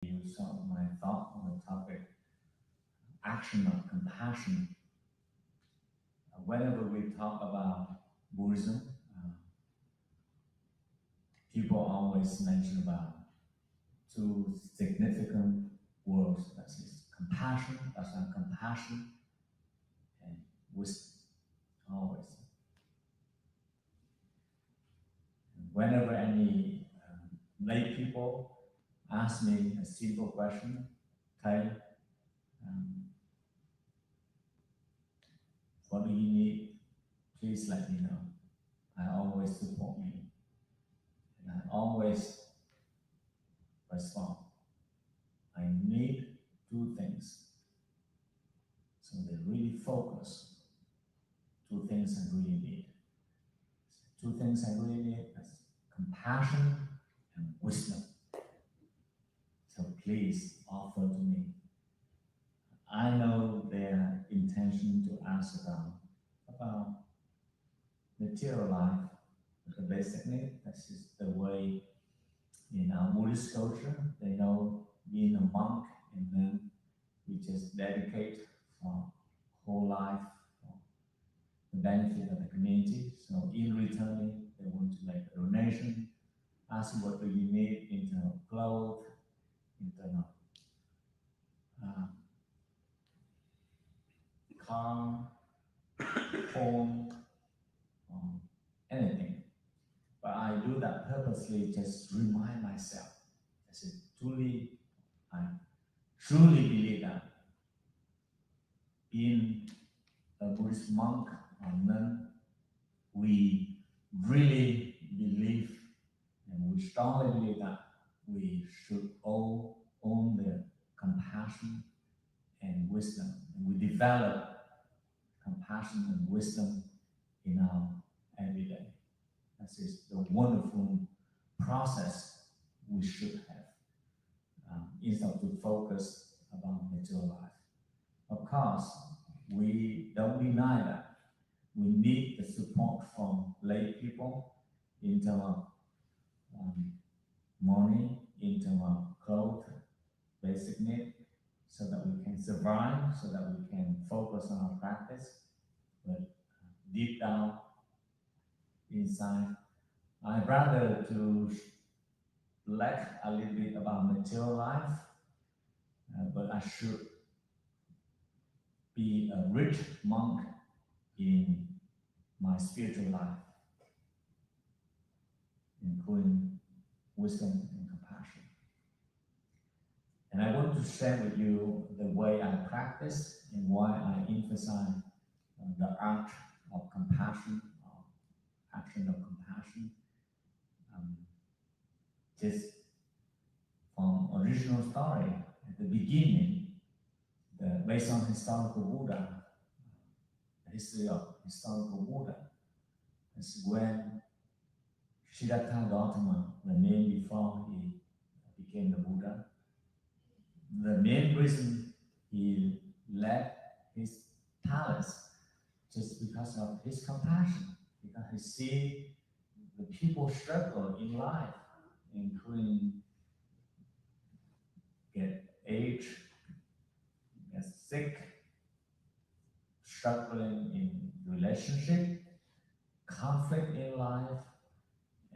you saw my thought on the topic, action of compassion. Whenever we talk about Buddhism, people always mention about two significant words. That is compassion, compassion, and wisdom. Always. Whenever any lay people ask me a simple question, Thầy, what do you need? Please let me know. I always support you. And I always respond. I need two things. So they really focus. Two things I really need. Two things I really need is compassion and wisdom. So please offer to me. I know their intention to ask about material life, the basic need. That's just the way in our Buddhist culture, they know being a monk, and then we just dedicate for whole life for the benefit of the community. So in returning, they want to make a donation, ask what do you need in terms of clothes, in terms of car, home, anything. But I do that purposely, just remind myself. I said, I truly believe that being a Buddhist monk or nun, we really believe and we strongly believe that we should all own the compassion and wisdom. And we develop compassion and wisdom in our everyday. That is the wonderful process we should have instead to focus about material life. Of course, we don't deny that we need the support from lay people in terms of money, in terms of clothes, basic need, so that we can survive, so that we can focus on our practice. But deep down, inside, I'd rather to lack a little bit about material life, but I should be a rich monk in my spiritual life, including wisdom and compassion. And I want to share with you the way I practice and why I emphasize the art of compassion, action of compassion. Just from original story at the beginning, based on historical Buddha, the history of historical Buddha, is when Siddhartha Gautama, the name before he became the Buddha, the main reason he left his palace just because of his compassion, because he see the people struggle in life, including get age, get sick, struggling in relationship, conflict in life,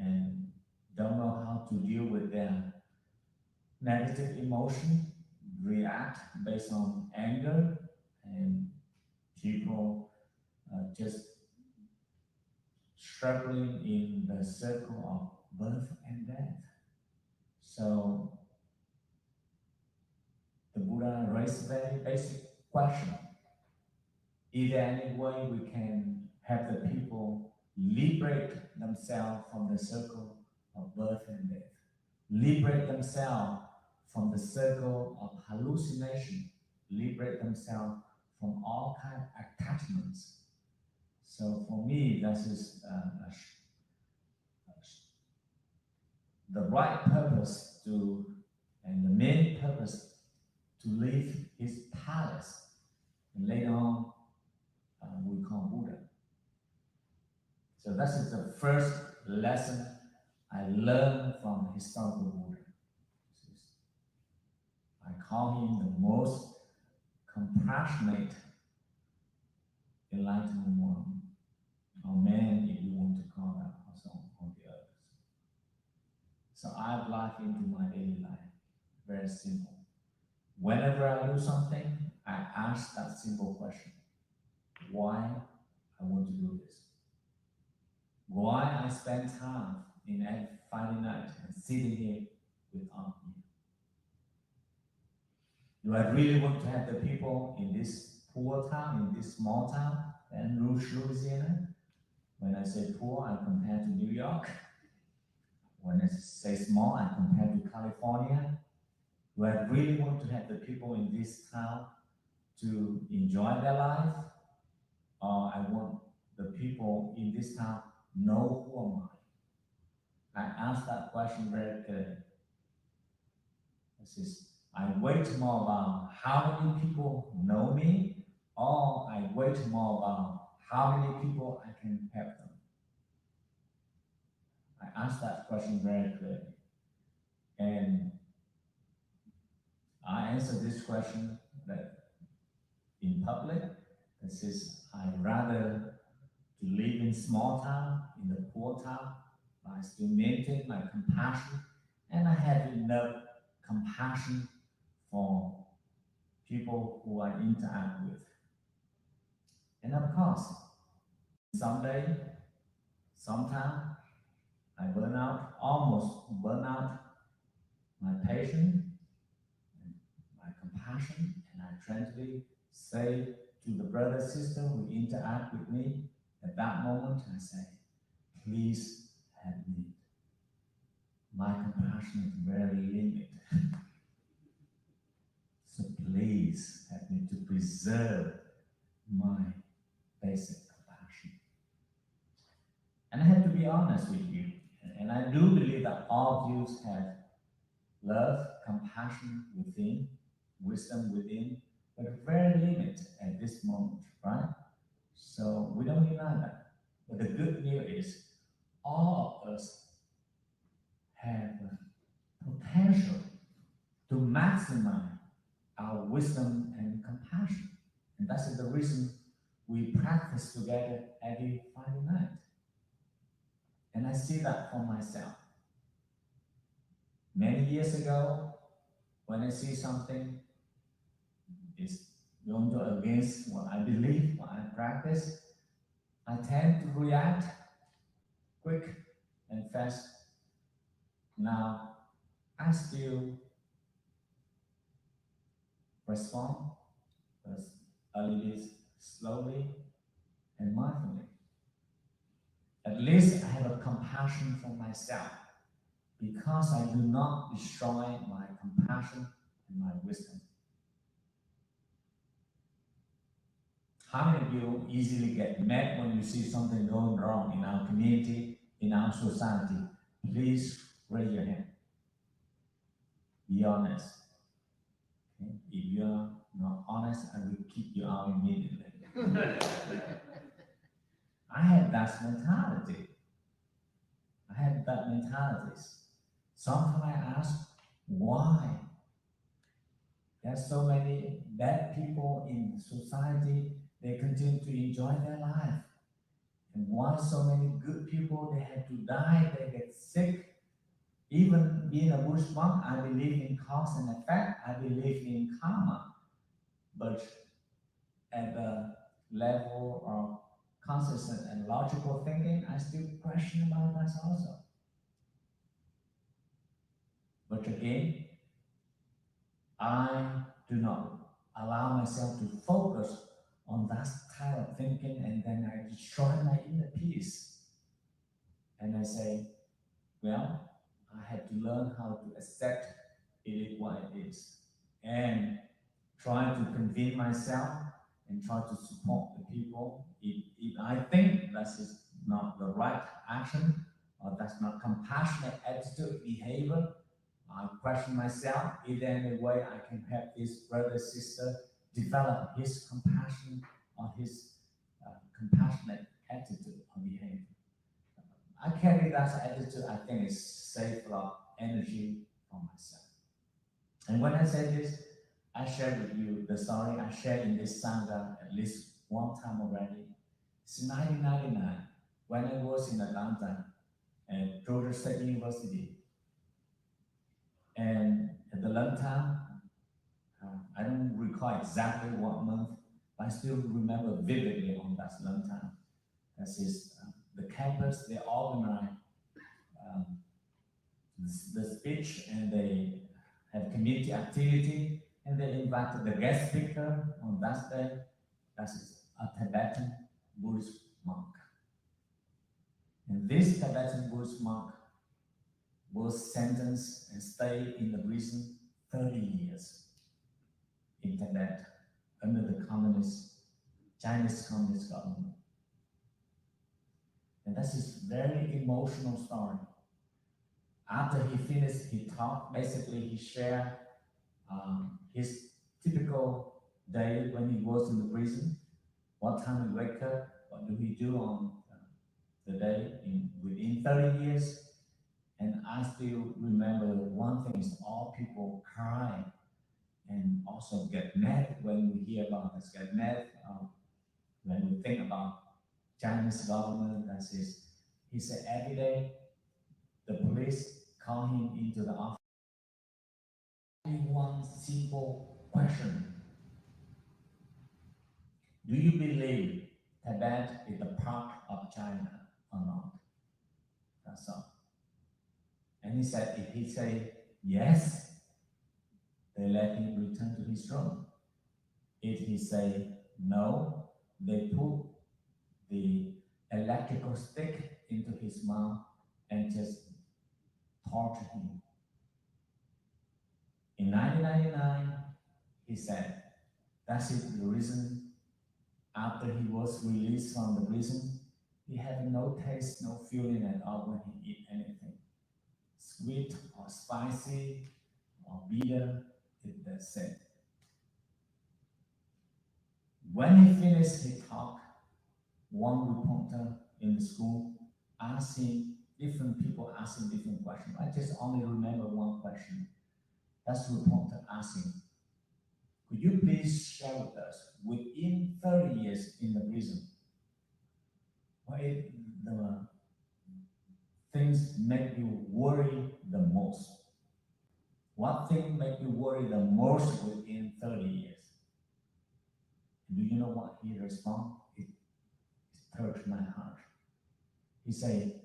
and don't know how to deal with their negative emotion, react based on anger, and people just struggling in the circle of birth and death. So the Buddha raised a very basic question. Is there any way we can have the people liberate themselves from the circle of birth and death? Liberate themselves from the circle of hallucination, liberate themselves from all kinds of attachments. So for me, that is the right purpose to, and the main purpose to leave his palace. And later on, we call Buddha. So that is the first lesson I learned from historical Buddha. call him the most compassionate, enlightened one, or man, if you want to call that person on the earth. So I apply into my daily life. Very simple. Whenever I do something, I ask that simple question. Why I want to do this? Why I spend time in every Friday night and sitting here without you? Do I really want to have the people in this poor town, in this small town, in Rouge, Louisiana? When I say poor, I compare to New York. When I say small, I compare to California. Do I really want to have the people in this town to enjoy their life? Or I want the people in this town know who am I? I ask that question very clearly. I wait more about how many people know me, or I wait more about how many people I can help them. I ask that question very clearly. And I answer this question that in public, I'd rather to live in small town, in the poor town, I still maintain my compassion, and I have enough compassion for people who I interact with. And of course, someday, sometime, I almost burn out my patience and my compassion, and I tranquilly say to the brother, sister who interact with me, at that moment I say, please help me. My compassion is very limited. So please help me to preserve my basic compassion. And I have to be honest with you, and I do believe that all Jews have love, compassion within, wisdom within, but very limited at this moment, right? So we don't deny that. But the good news is all of us have potential to maximize our wisdom and compassion. And that's the reason we practice together every Friday night. And I see that for myself. Many years ago, when I see something is going to against what I believe, what I practice, I tend to react quick and fast. Now, I still respond, but a little bit slowly and mindfully. At least I have a compassion for myself because I do not destroy my compassion and my wisdom. How many of you easily get mad when you see something going wrong in our community, in our society? Please raise your hand. Be honest. Okay? If you're not honest, I will kick you out immediately. I have that mentality. Sometimes I ask, why? There's so many bad people in society, they continue to enjoy their life. And why so many good people, they have to die, they get sick. Even being a Buddhist monk, I believe in cause and effect, I believe in karma. But at the level of consciousness and logical thinking, I still question about that also. But again, I do not allow myself to focus on that kind of thinking, and then I destroy my inner peace. And I say, well, I have to learn how to accept it is what it is. And try to convince myself and try to support the people. If I think that is not the right action, or that's not compassionate attitude, behavior, I question myself, is there any way I can help this brother, sister develop his compassion or his compassionate attitude or behavior. I carry that attitude, I think it saves a lot of energy for myself. And when I say this, I shared with you the story I shared in this Sangha at least one time already. It's 1999 when I was in Atlanta at Rouge State University. And at the lunchtime, I don't recall exactly what month, but I still remember vividly on that lunchtime. This is the campus, they organize um, the speech and they have community activity and they invited the guest speaker on that day. That is a Tibetan Buddhist monk. And this Tibetan Buddhist monk was sentenced and stayed in the prison 30 years in Tibet under the Chinese communist government. And that's his very emotional story. After he finished his talk, basically he shared his typical day when he was in the prison, what time he wake up, what do he do on the day within 30 years. And I still remember one thing is all people cry and also get mad when we hear about this, get mad when we think about Chinese government. That is, he said every day the police call him into the office. Only one simple question. Do you believe Tibet is a part of China or not? That's all. And he said, if he say yes, they let him return to his room. If he say no, they put the electrical stick into his mouth and just torture him. In 1999, he said, that's it, the reason after he was released from the prison, he had no taste, no feeling at all when he eat anything. Sweet or spicy or bitter, that's it. When he finished his talk, one reporter in the school asked him, different people asked him different questions. I just only remember one question. That's the reporter asked him, could you please share with us, within 30 years in the prison, what is the things make you worry the most? What thing make you worry the most within 30 years? Do you know what he responded? It touched my heart. He said,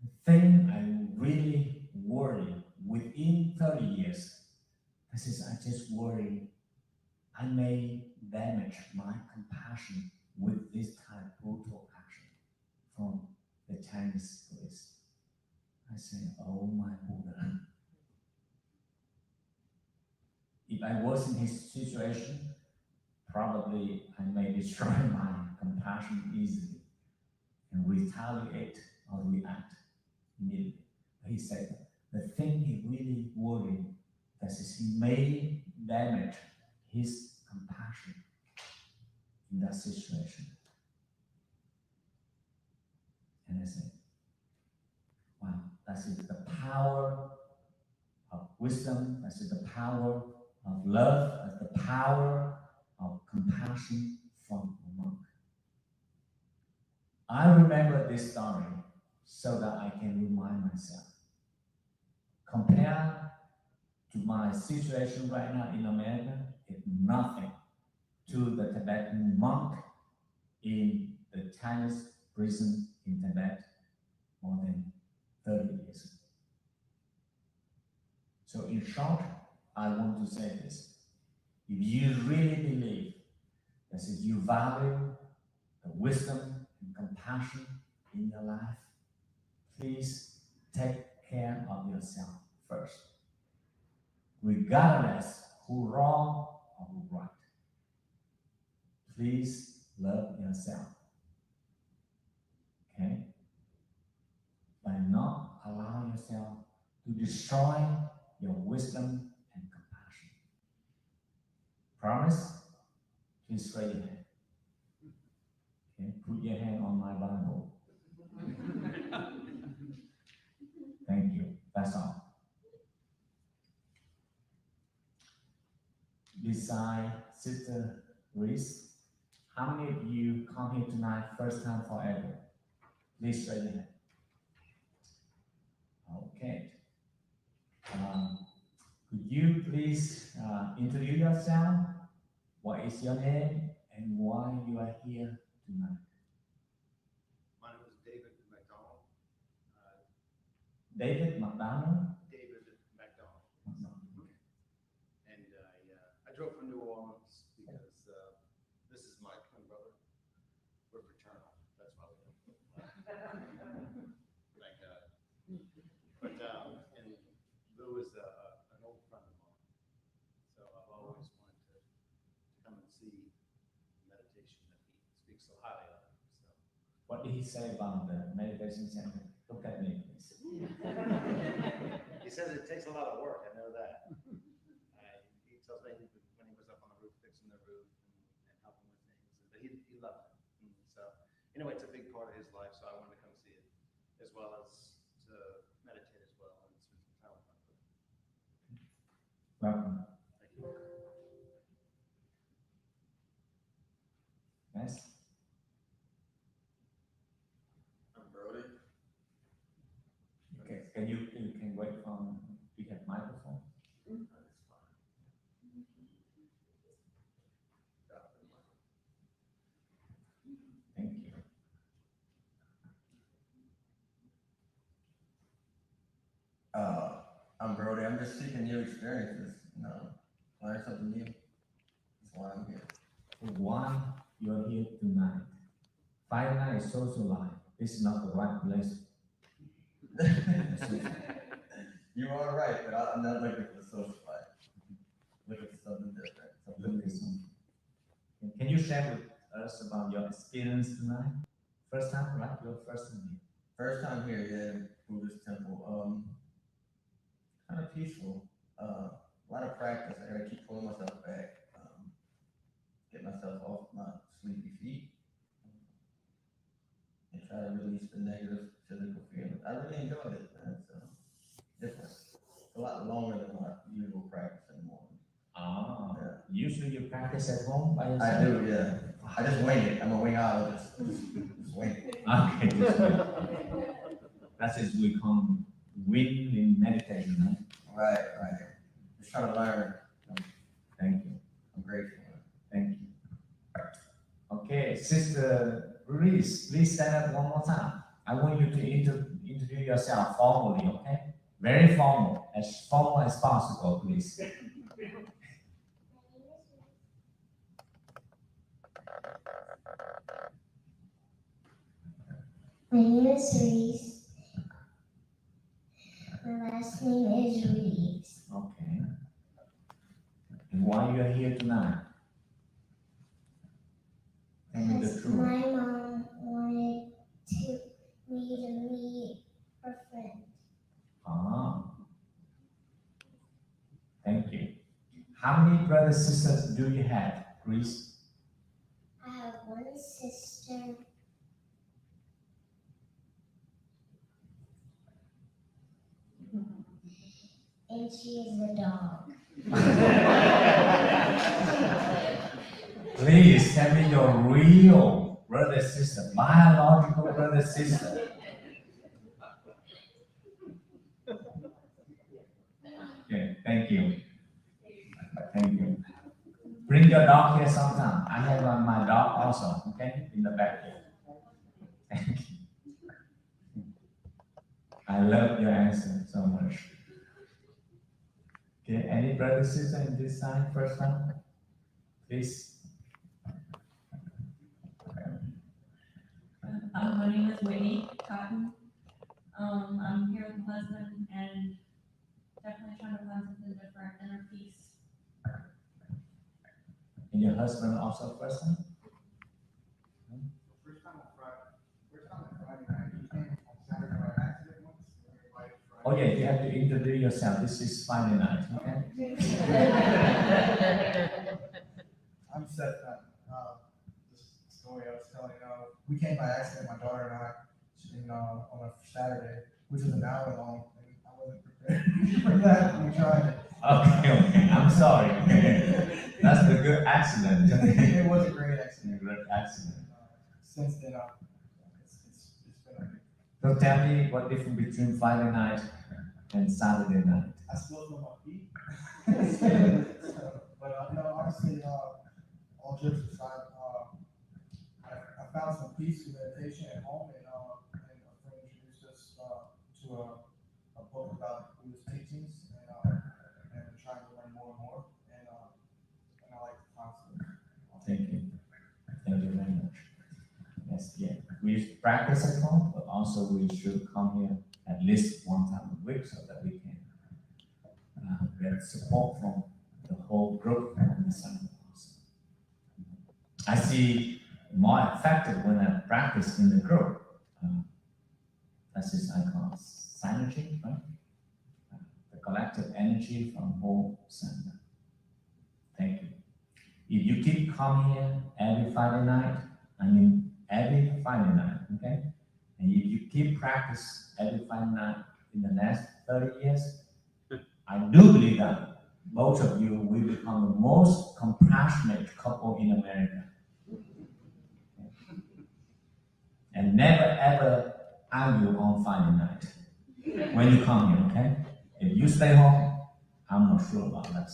the thing I really worry within 30 years, this is I just worry I may damage my compassion with this type of brutal action from the Chinese police. I say, oh my Buddha. If I was in his situation, probably I may destroy my compassion easily and retaliate or react immediately. But he said, the thing he really worried that is he may damage his compassion in that situation. And I said, wow, that's it, the power of wisdom, that's it, the power of love, that's the power of compassion from a monk. I remember this story so that I can remind myself. Compared to my situation right now in America, it's nothing to the Tibetan monk in the Chinese prison in Tibet more than 30 years ago. So in short, I want to say this. If you really believe that if you value the wisdom and compassion in your life, please take care of yourself first. Regardless who wrong or who right. Please love yourself. Okay? By not allowing yourself to destroy your wisdom and compassion. Promise? Please raise your hand. Okay? Put your hand on my Bible. Thank you. That's all. beside Sister Reese. How many of you come here tonight first time forever? Please raise your hand. Okay. Could you please introduce yourself? What is your name and why you are here tonight? My name is David McDonald. David McDonald? David McDonald. And I drove from New Orleans because this is my twin brother. We're fraternal. That's why we don't. Thank God. But and Lou is an old friend of mine. So I've always wanted to come and see meditation that he speaks so highly of. So. What did he say about the meditation center? Look at me, please. He says it takes a lot of work. I know that. He tells me when he was up on the roof fixing the roof and helping with things, but he loved it. And so anyway, it's a big part of his life. So I wanted to come see it, as well as to meditate as well and spend some time with my brother. Welcome. Thank you. Yes. I'm Brody. Okay. Can you can wait from we have microphone? That's fine. Thank you. I'm Brody. I'm just seeking new experiences, learn something new. That's why I'm here. Why you're here tonight? Friday night is social life. This is not the right place. You are right, but I'm not looking for the social life. Looking for something different. Something new. Can you share with us about your experience tonight? First time, right? Your first time here. First time here, yeah, in Buddhist temple. Kind of peaceful. A lot of practice. I gotta keep pulling myself back. Get myself off my sleepy feet. And try to release the negative physical feeling. I really enjoyed it, man. It's different. A lot longer than my usual practice in the morning. Yeah. Usually you practice at home by yourself? I do, yeah. I just wing it. I'm a wingologist. Just wing it. Okay, just wing it. That's what we call wing in meditation, right? Right. Just trying to learn. Thank you. I'm grateful. Thank you. Okay, Sister Reese, please stand up one more time. I want you to introduce yourself formally, okay? Very formal as possible, please. My name is Reese. My last name is Reeves. Okay. And why you are here tonight? Tell me the Because truth. my mom wanted me to meet her friend. Thank you. How many brothers and sisters do you have, Reese? I have one sister. And she is a dog. Please tell me your real brother sister, biological brother sister. Okay, thank you. Thank you. Bring your dog here sometime. I have my dog also, okay, in the back here. Thank you. I love your answer so much. Okay, any brother sister in this side first time? Please. My name is Whitney Cotton. I'm here with my husband and definitely trying to find something different, inner peace. And your husband also first time? First time on Friday night. He came on Saturday by accident once. Oh yeah, you have to introduce yourself. This is Friday night, okay? I'm Seth. This story I was telling, we came by accident, my daughter and I, on a Saturday, which was an hour long, and I wasn't prepared for that. We tried to Okay, I'm sorry. That's a good accident. It was a great accident. Great accident. Since then, it's been okay. So tell me what difference between Friday night and Saturday night. I still feel my feet. But no, honestly, all jokes aside, I found some peace through meditation at home, and a friend introduced us to a book about Buddhist teachings, and we're trying to learn more and more, and I like the concept. Thank you. Thank you very much. Yes, yeah. We practice at home, but also we should come here at least one time a week so that we can get support from the whole group and the center also. I see more effective when I practice in the group. That's this I call synergy, right? The collective energy from whole center. Thank you. If you keep coming here every Friday night, okay? And if you keep practice every Friday night in the next 30 years, I do believe that most of you will become the most compassionate couple in America. And never ever argue on Friday night when you come here, okay? If you stay home, I'm not sure about that.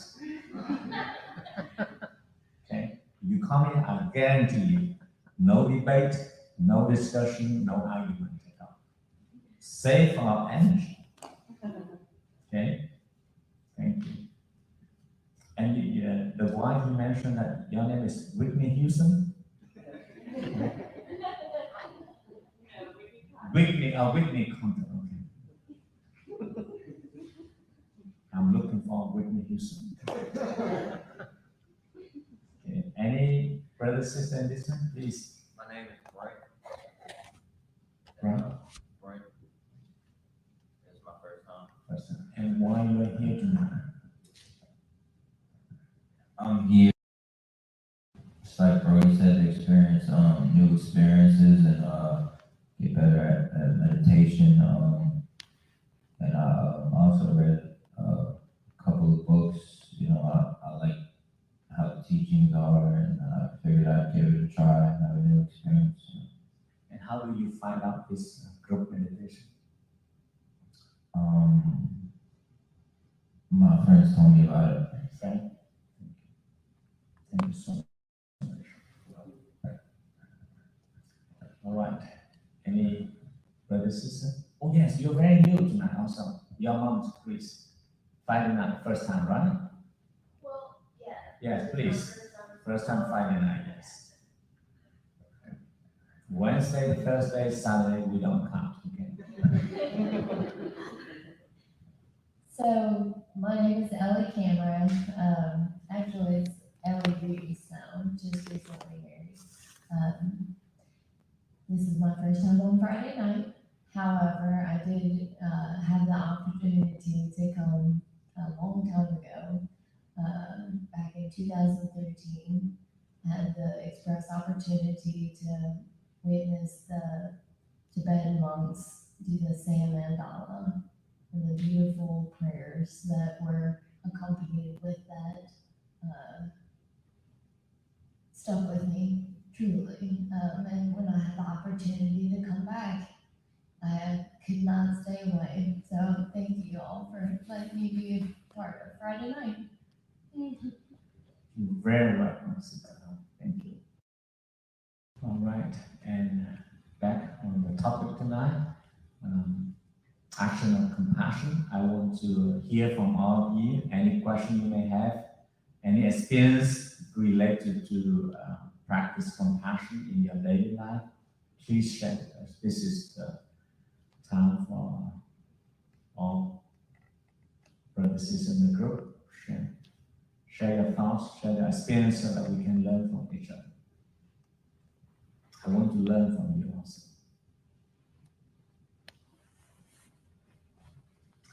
Okay? If you come here, I guarantee you, no debate, no discussion, no argument at all. Save our energy. Okay? Thank you. And the wife you mentioned that your name is Whitney Houston? Whitney Compton, okay. I'm looking for Whitney Houston. Okay. Any brother, sister in this one, please? My name is Bright. Bright? Bright. It's my first time. First time. And why you are here tonight? I'm here. It's like bro, you said, to experience new experiences and get better at meditation. And I also read a couple of books. You know, I like how the teachings are, and I figured I'd give it a try and have a new experience. And how do you find out this group meditation? My friends told me about it. Friend? Thank you so much. All right. Any brother, sister? Oh yes, you're very new tonight also. Your mom's please. Friday night, first time, right? Well, yeah. Yes, please. First time Friday night, yes. Wednesday, Thursday, Saturday, we don't count, okay? So my name is Ellie Cameron. Actually, it's Ellie Rouge now, just recently married. This is my first time on Friday night. However, I did have the opportunity to come a long time ago, back in 2013. Had the express opportunity to witness the Tibetan monks do the Sam Mandala and the beautiful prayers that were accompanied with that stuck with me truly. And when I had the opportunity to come back, I could not stay away. So thank you all for letting me be a part of Friday night. You're very welcome, sister. Thank you. All right, and back on the topic tonight, action of compassion. I want to hear from all of you. Any question you may have, any experience related to practice compassion in your daily life, please share with us. This is the time for all brothers in the group. Share your thoughts, share your experience so that we can learn from each other. I want to learn from you also.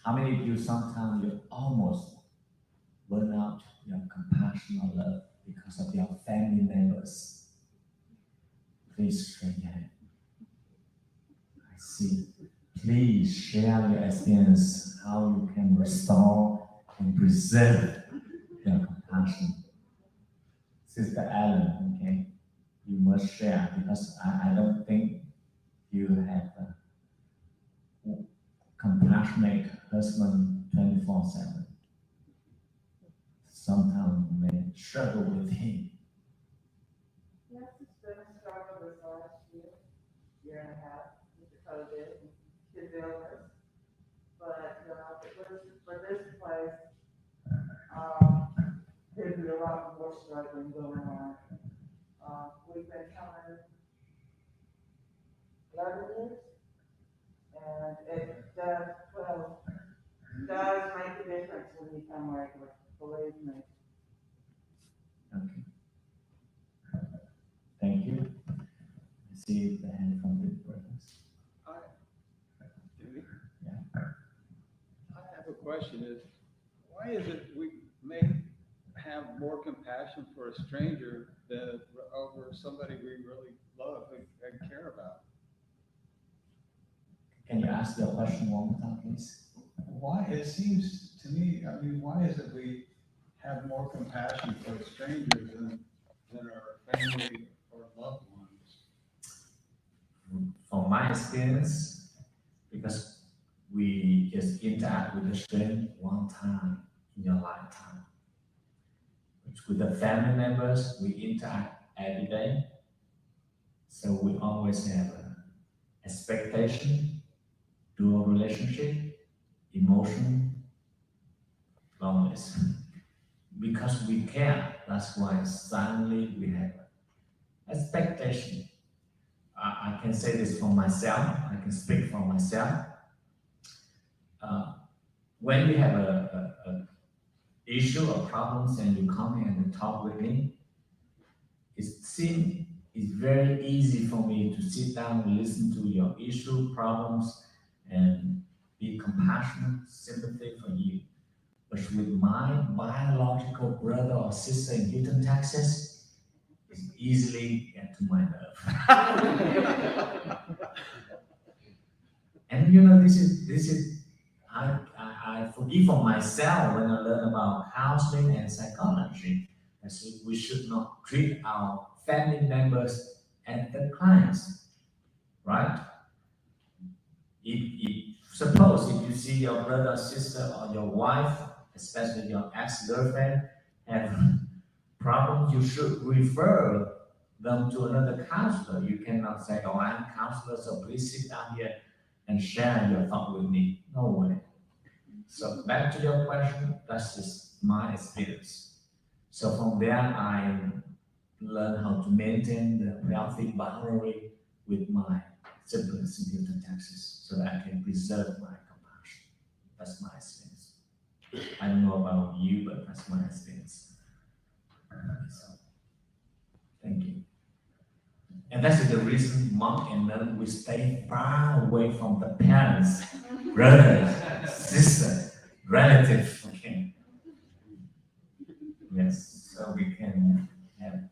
How many of you sometimes you almost burn out your compassion or love because of your family members? Please raise your hand. I see. Please share your experience, how you can restore and preserve your compassion. Sister Ellen, okay, you must share because I don't think you have a compassionate husband 24/7. Sometimes you may struggle with him. Yes, it's been a struggle this last year and a half, with the COVID and his illness. But, for this place, there'd be a lot more struggling going on. We've been coming 11 years, and it does make a difference when you come regular, believe me. Okay. Thank you. I see the hand from the brothers. I have a question is, why is it we may have more compassion for a stranger than over somebody we really love and care about? Can you ask the question one more time, please? Why, it seems to me, I mean, why is it we have more compassion for strangers than our family or loved ones? From my experience, because we just interact with the stranger one time in your lifetime. With the family members, we interact every day. So we always have an expectation, dual relationship, emotion, loneliness. Because we care, that's why suddenly we have expectation. I can say this for myself, I can speak for myself. When you have a issue or problems and you come here and talk with me, it's very easy for me to sit down and listen to your issue, problems, and be compassionate, sympathy for you. But with my biological brother or sister in Houston, Texas, it's easily get to my nerve. And you know, this is I forgive for myself when I learn about counseling and psychology. I said we should not treat our family members as the clients, right? Suppose if you see your brother, sister, or your wife, especially your ex-girlfriend, have problems, you should refer them to another counselor. You cannot say, "Oh, I'm a counselor, so please sit down here and share your thought with me." No way. So back to your question, that's just my experience. So from there, I learned how to maintain the healthy boundary with my siblings in Houston, Texas, so that I can preserve my compassion. That's my experience. I don't know about you, but that's my experience. So, thank you. And that's the reason monk and nun we stay far away from the parents, brothers, sisters, relatives. Okay. Yes, so we can have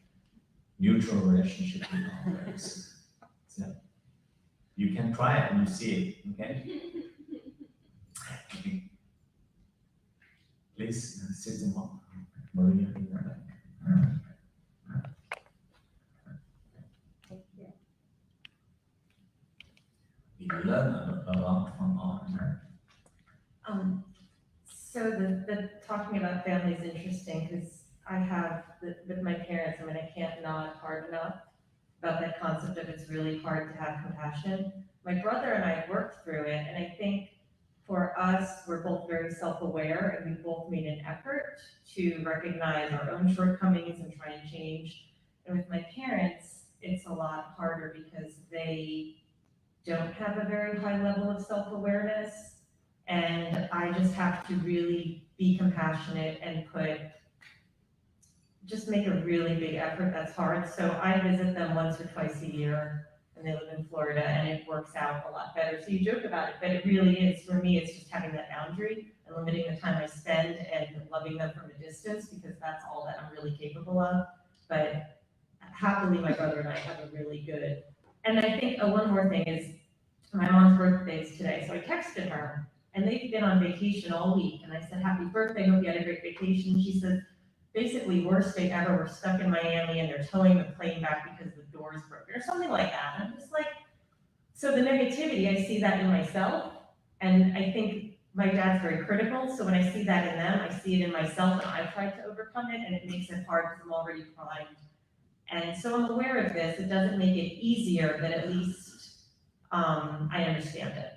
mutual relationship with our parents. So you can try it and you see it. Okay. Okay. Please sit in monk. Maria in the back. We learn a lot from our So the talking about family is interesting because I have, with my parents, I mean, I can't nod hard enough about that concept of it's really hard to have compassion. My brother and I worked through it, and I think for us, we're both very self-aware, and we both made an effort to recognize our own shortcomings and try and change. And with my parents, it's a lot harder because they don't have a very high level of self-awareness, and I just have to really be compassionate and just make a really big effort. That's hard. So I visit them once or twice a year, and they live in Florida, and it works out a lot better. So you joke about it, but it really is, for me, it's just having that boundary and limiting the time I spend and loving them from a distance, because that's all that I'm really capable of. But happily, my brother and I have a really good, and I think one more thing is, my mom's birthday is today, so I texted her And they've been on vacation all week, and I said, happy birthday, hope you had a great vacation. She says, basically, worst day ever, we're stuck in Miami and they're towing the plane back because the door's broken, or something like that. And I'm just like, so the negativity, I see that in myself, and I think my dad's very critical, so when I see that in them, I see it in myself, and I've tried to overcome it, and it makes it hard because I'm already primed. And so I'm aware of this. It doesn't make it easier, but at least I understand it.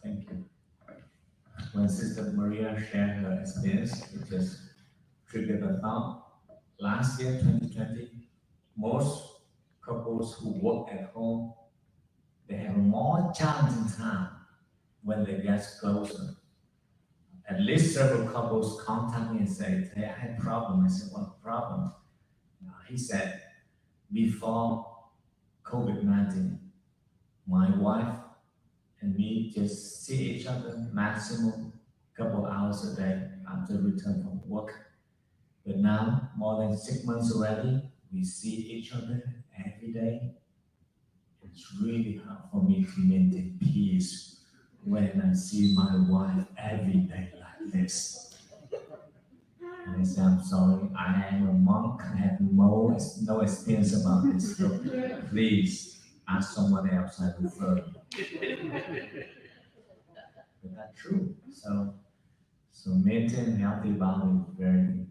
Thank you. When Sister Maria shared her experience, it just triggered a thought. Last year, 2020, most couples who work at home, they have a more challenging time when they get closer. At least several couples contact me and say, hey, I had a problem. I said, what problem? He said, before COVID-19, my wife and me just see each other maximum couple hours a day after return from work. But now, more than 6 months already, we see each other every day. It's really hard for me to maintain peace when I see my wife every day like this. And I say, I'm sorry, I am a monk, I have no experience about this, so please ask someone else, I prefer. But that's true. So maintain healthy boundary is very important.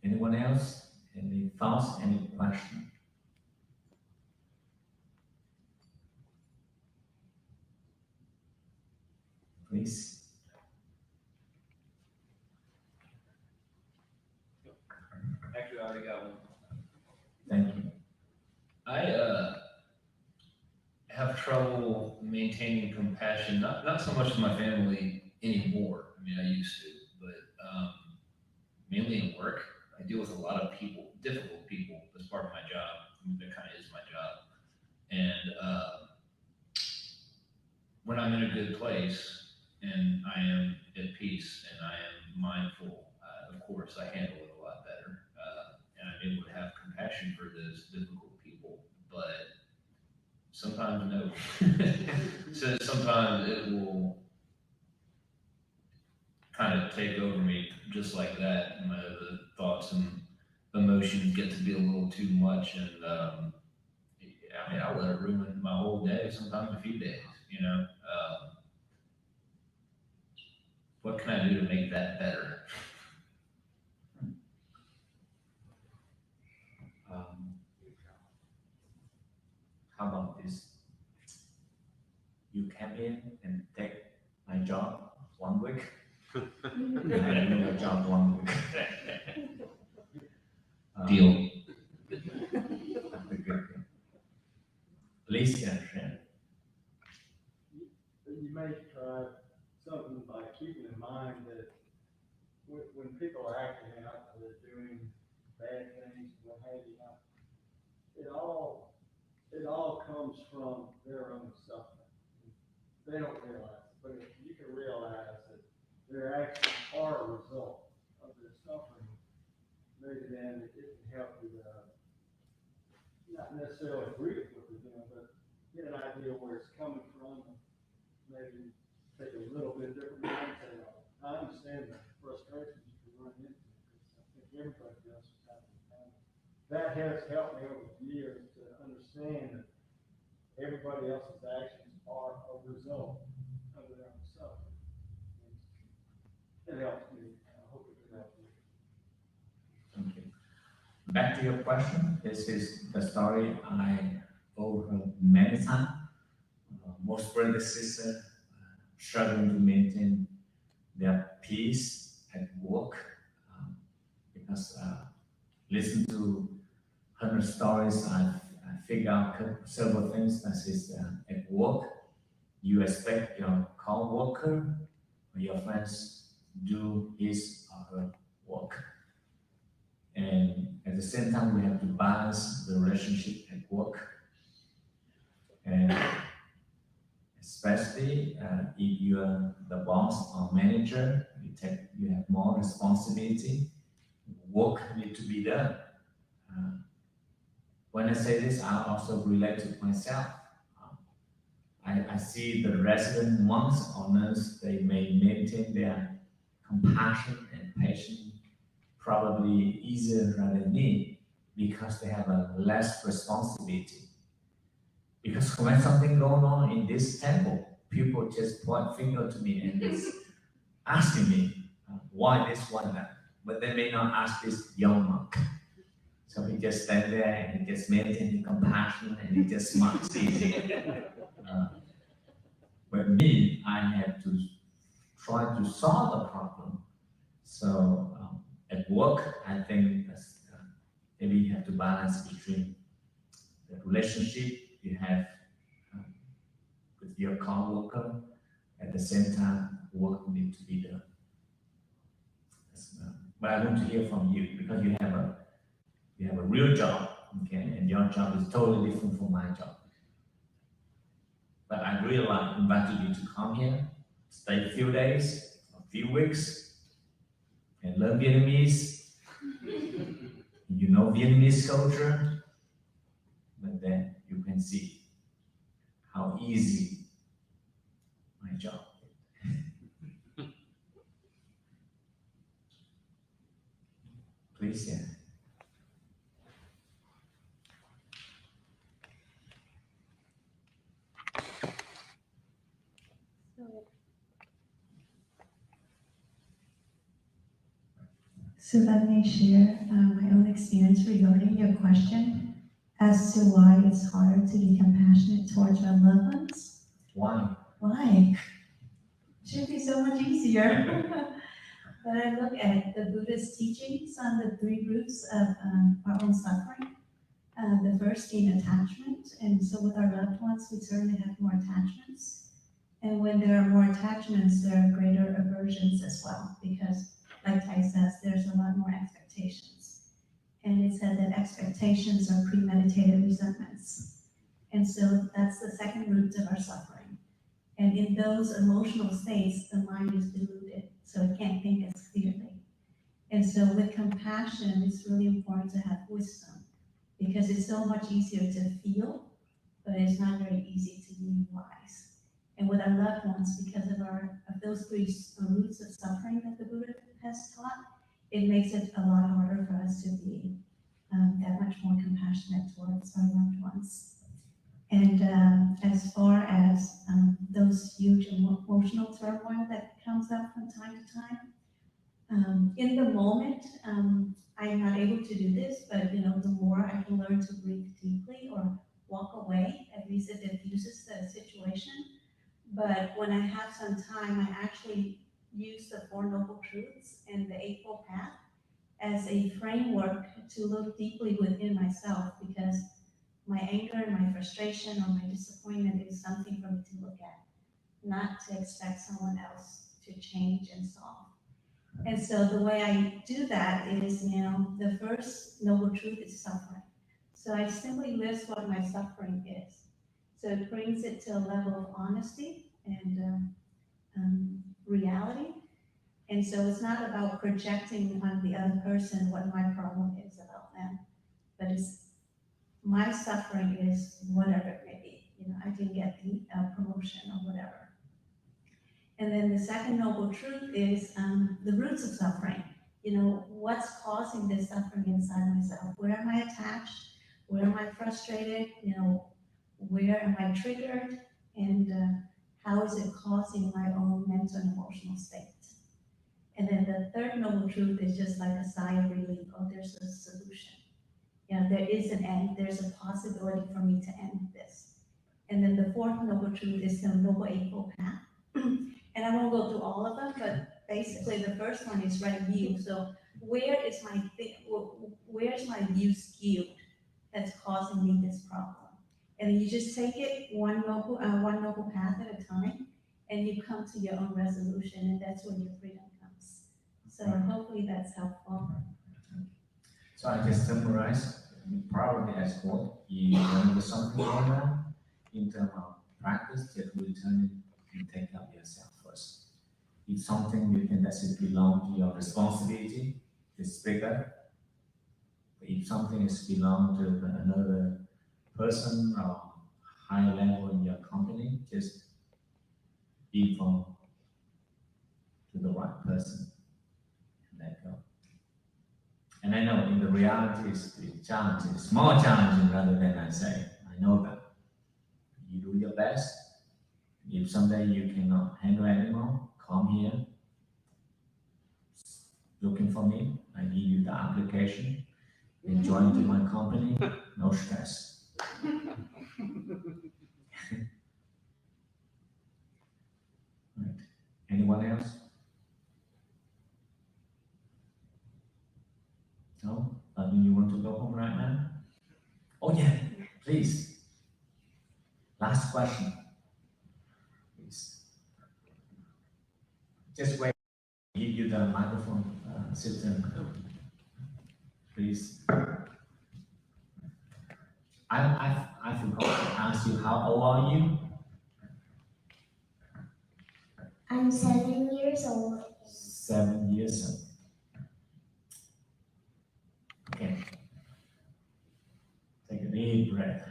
Yeah. Anyone else? Any thoughts? Any questions? Please. Actually, I already got one. Thank you. I have trouble maintaining compassion, not so much with my family anymore. I mean, I used to, but mainly in work. I deal with a lot of people, difficult people, as part of my job. I mean, that kind of is my job. And when I'm in a good place and I am at peace and I am mindful, of course, I handle it a lot better. And I'm able to have compassion for those difficult people, but sometimes no. So sometimes it will kind of take over me just like that. And the thoughts and emotions get to be a little too much. And I mean, I'll let it ruin my whole day, sometimes a few days, you know? What can I do to make that better? How about this? You come in and take my job 1 week, and I do your job 1 week. Deal. That's a good thing. Please can share. You may try something by keeping in mind that when people are acting out, they're doing bad things, what have you, it all comes from their own suffering. They don't realize it, but if you can realize that their actions are a result of their suffering, maybe then it can help you, not necessarily agree with what they're doing, but get an idea where it's coming from, and maybe take a little bit different mindset on it. I understand the frustrations you can run into, because I think everybody does what's happening in family. That has helped me over the years to understand that everybody else's actions are a result of their own suffering. It helps me. I hope it can help you. Thank you. Back to your question. This is the story I overheard many times. Most brothers and sisters struggling to maintain their peace at work because listen to 100 stories. I figure out several things. That is at work, you expect your co-worker or your friends do his or her work. And at the same time, we have to balance the relationship at work. And especially if you are the boss or manager, you have more responsibility. Work needs to be done. when I say this, I also relate to myself. I see the resident monks or nuns, they may maintain their compassion and patience probably easier than me because they have a less responsibility. Because when something going on in this temple, people just point finger to me and it's asking me why this, why that. But they may not ask this young monk. So he just stand there and he just maintain compassion and he just smiles easy. But me, I have to try to solve the problem. So at work, I think that's, maybe you have to balance between the relationship you have with your coworker. At the same time, work needs to be done. But I want to hear from you because you have a real job, okay, and your job is totally different from my job. But I really like inviting you to come here, stay a few days, a few weeks, and learn Vietnamese. You know Vietnamese culture, but then you can see how easy my job is. Please, yeah. So let me share my own experience regarding your question as to why it's harder to be compassionate towards our loved ones. Why? Why? Should be so much easier. But I look at the Buddhist teachings on the 3 roots of our own suffering. The first being attachment, and so with our loved ones, we certainly have more attachments. And when there are more attachments, there are greater aversions as well, because like Tai says, there's a lot more expectations. And it said that expectations are premeditated resentments. And so that's the second root of our suffering. And in those emotional states, the mind is deluded, so it can't think as clearly. And so with compassion, it's really important to have wisdom, because it's so much easier to feel, but it's not very easy to be wise. And with our loved ones, because of those 3 roots of suffering that the Buddha has taught, it makes it a lot harder for us to be that much more compassionate towards our loved ones. And as far as those huge emotional turmoil that comes up from time to time, in the moment, I'm not able to do this, but the more I can learn to breathe deeply or walk away, at least it diffuses the situation. But when I have some time, I actually use the 4 Noble Truths and the Eightfold Path as a framework to look deeply within myself, because my anger and my frustration or my disappointment is something for me to look at, not to expect someone else to change and solve. And so the way I do that is, the first Noble Truth is suffering. So I simply list what my suffering is. So it brings it to a level of honesty and reality. And so it's not about projecting on the other person what my problem is about them, but it's my suffering is whatever it may be. I didn't get the promotion or whatever. And then the second Noble Truth is the roots of suffering. What's causing this suffering inside myself? Where am I attached? Where am I frustrated? Where am I triggered? And how is it causing my own mental and emotional state? And then the third Noble Truth is just like a sigh of relief. Oh, there's a solution. There is an end. There's a possibility for me to end this. And then the 4th Noble Truth is the Noble Eightfold Path. And I won't go through all of them, but basically the first one is right view. So where's my view skewed that's causing me this problem? And then you just take it one noble path at a time, and you come to your own resolution, and that's when your freedom comes. So hopefully that's helpful. So I just summarize, probably as what you learn something going on in terms of practice, just return it and take up yourself first. If something you think that should belong to your responsibility, just speak up If something is belong to another person or high level in your company, just inform to the right person and let go. And I know in the reality it's challenging, it's more challenging rather than I say. I know that. You do your best. If someday you cannot handle anymore, come here. Looking for me, I give you the application. And join to my company, no stress. Right. Anyone else? No? I mean, you want to go home right now? Oh yeah, please. Last question. Please. Just wait. Give you the microphone system. Please. I forgot to ask you, how old are you? I'm 7 years old. 7 years old. Okay. Take a deep breath.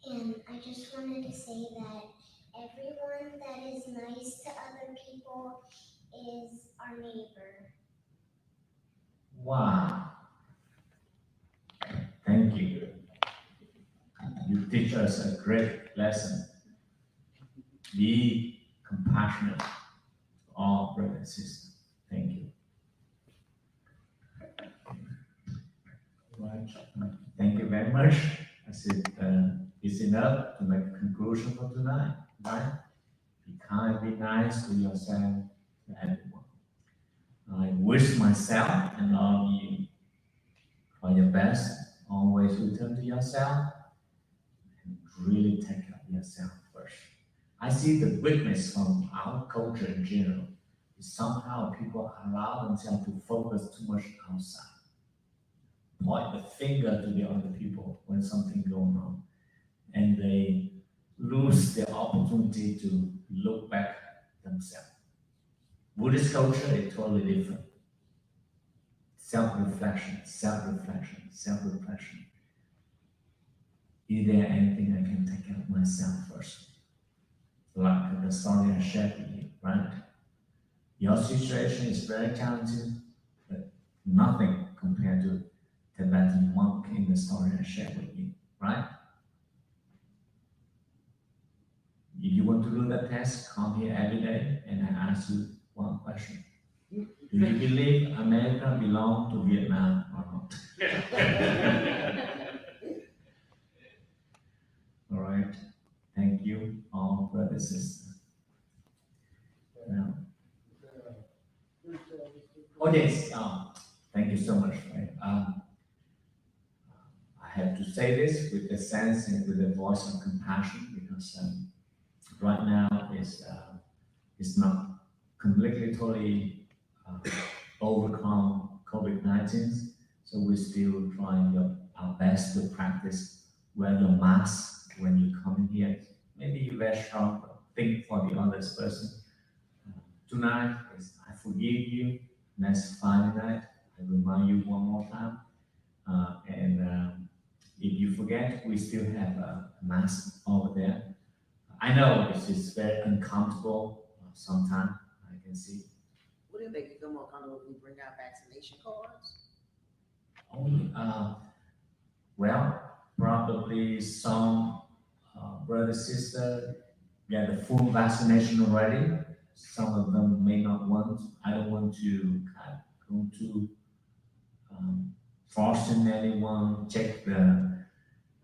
And I just wanted to say that everyone that is nice to other people is our neighbor. Wow. Thank you. You teach us a great lesson. Be compassionate to all brothers and sisters. Thank you. Right. Thank you very much. I said it's enough to make a conclusion for tonight, right? Be kind, be nice to yourself, to everyone. I wish myself and all of you for your best. Always return to yourself and really take care of yourself first. I see the weakness from our culture in general is somehow people allow themselves to focus too much outside. Point the finger to the other people when something going on, and they lose the opportunity to look back themselves. Buddhist culture is totally different. Self-reflection, self-reflection, self-reflection. Is there anything I can take care of myself first? Like the story I shared with you, right? Your situation is very challenging, but nothing compared to Tibetan monk in the story I shared with you, right? If you want to do the test, come here every day and I ask you one question. Do you believe America belongs to Vietnam or not? All right. Thank you, all brothers and sisters. Now, oh yes, thank you so much. Right? I have to say this with the sense and with the voice of compassion because right now is not completely totally overcome COVID-19, so we're still trying our best to practice wear your mask when you come in here. Maybe you wear strong, but think for the other person. Tonight is I forgive you. Next Friday night, I remind you one more time. If you forget, we still have a mask over there. I know this is very uncomfortable sometimes, I can see. What if they could come more comfortable if we bring out vaccination cards? Well, probably some brother, sister get the full vaccination already. Some of them may not want. I don't want to go to forcing anyone check the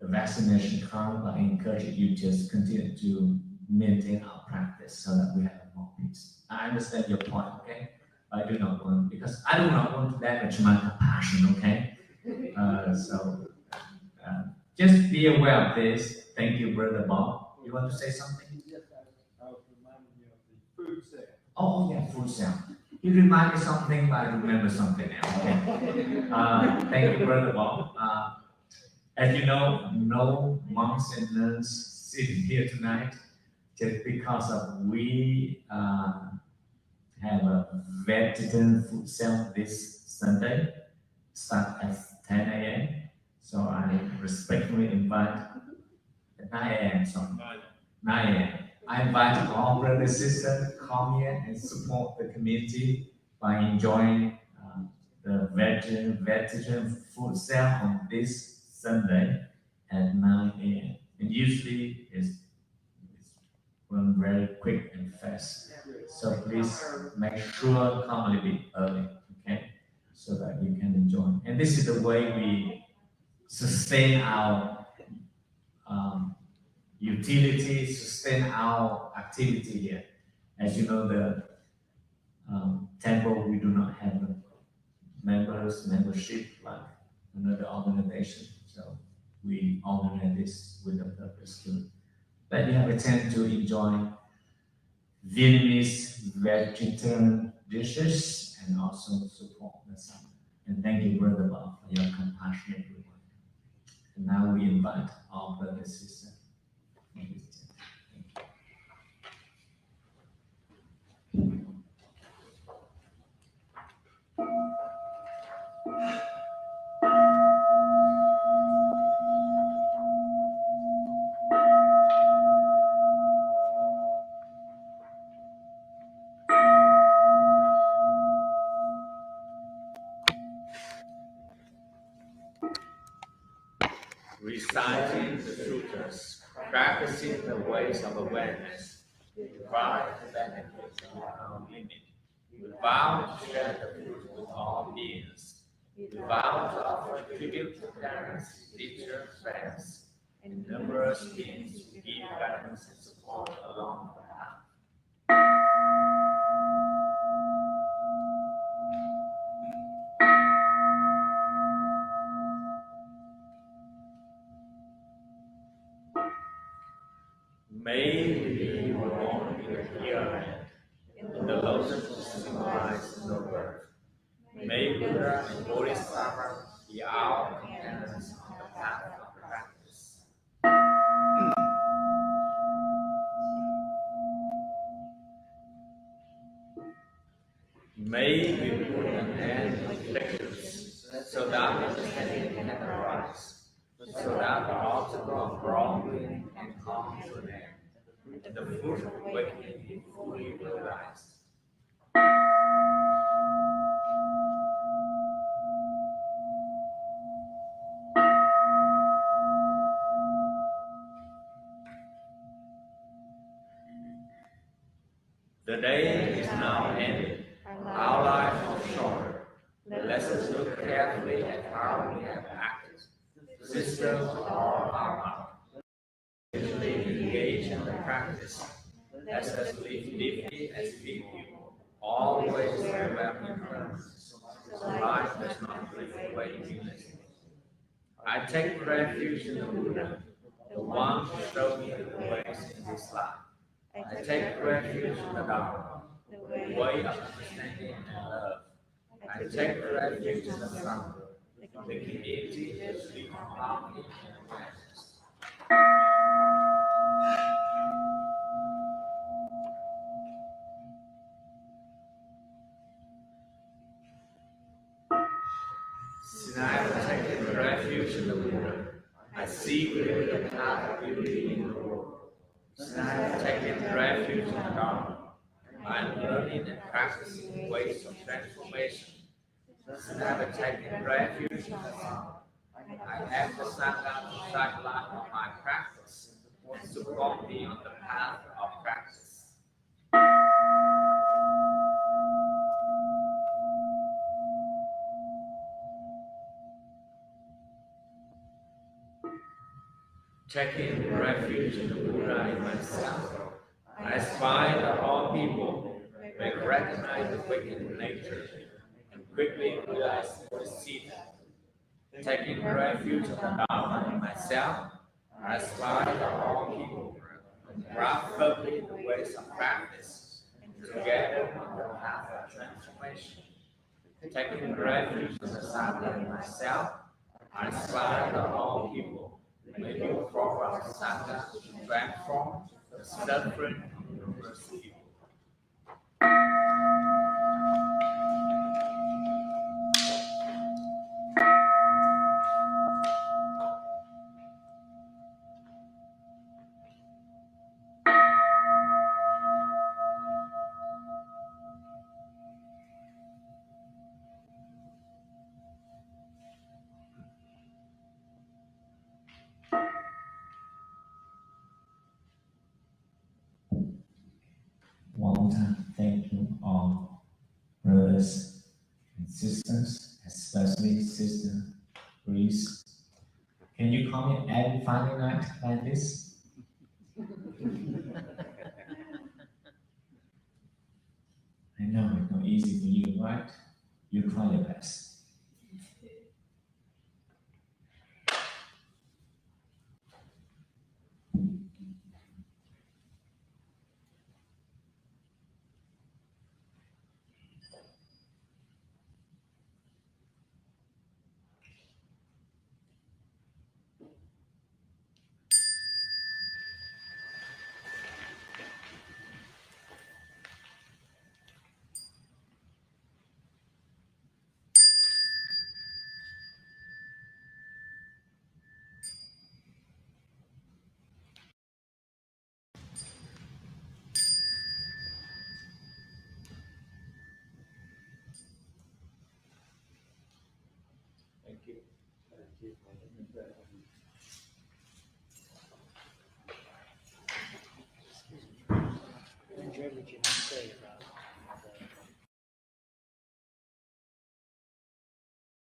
vaccination card, but I encourage you just continue to maintain our practice so that we have more peace. I understand your point, okay? I do not want, because I do not want to damage my compassion, okay? Just be aware of this. Thank you, Brother Bob. You want to say something? Yes, I was reminding you of the food sale. Oh, yeah, food sale. You remind me something, but I remember something else. Okay? Thank you, Brother Bob. As you know, no monks and nuns sitting here tonight just because of we have a vegetarian food sale this Sunday, start at 10 a.m. So I respectfully invite at 9 a.m. Sorry, 9 a.m. I invite all brothers and sisters to come here and support the community by enjoying the vegetarian food sale on this Sunday at 9 a.m. And usually it's run very quick and fast. So please make sure come a little bit early, okay? So that you can enjoy. And this is the way we sustain our utility, sustain our activity here. As you know, the temple, we do not have a membership like another organization. So we organize this with the purpose to let you have a chance to enjoy Vietnamese vegetarian dishes and also support the summer. And thank you, Brother Bob, for your compassionate report. And now we invite our brothers and sisters. Reciting the sutras, practicing the ways of awareness, provide the benefits without limit. We vow to share the fruit with all beings. We vow to offer tribute to parents, teachers, friends, and numerous beings who give guidance and support along the path. May we be born in the here in the lotus to symbolize no birth. May Buddha and Bodhisattva be our companions on the path of practice. May we put an end to afflictions, so that understanding can arise, so that the obstacle of wrongdoing can come to an end, and the fruit of awakening be fully realized. The day is now ended. Our life is short. Let us look carefully at how we have acted. Sisters are our engage in the practice. Let us live deeply as we do, always remember impermanence. Life does not drift away aimlessly. I take refuge in the Buddha, the one who showed me the ways in this life. I take refuge in the Dharma, the way of understanding and love. I take refuge in the Sangha, the community that lives in harmony and awareness. Since I have taken refuge in the Buddha, I seek the path of beauty in the world. Since I have taken refuge in the Dharma, I am learning and practicing ways of transformation. Since I have taken refuge in the Sangha, I have the Sangha to shine light on my practice and support me on the path of practice. Taking refuge in the Buddha in myself, I aspire that all people may recognize the wicked nature and quickly realize the seed. Taking refuge in the Dharma in myself, I aspire that all people may grasp firmly the ways of practice and together on the path of transformation. Taking refuge in the Sangha in myself, I aspire that all people may move forward the Sangha to transform the suffering of numerous people. long time. Thank you all, brothers and sisters, especially Sister Rouge. Can you call me every Friday night like this? I know it's not easy for you, right? You try your best. Thank you. I enjoyed what you had to say about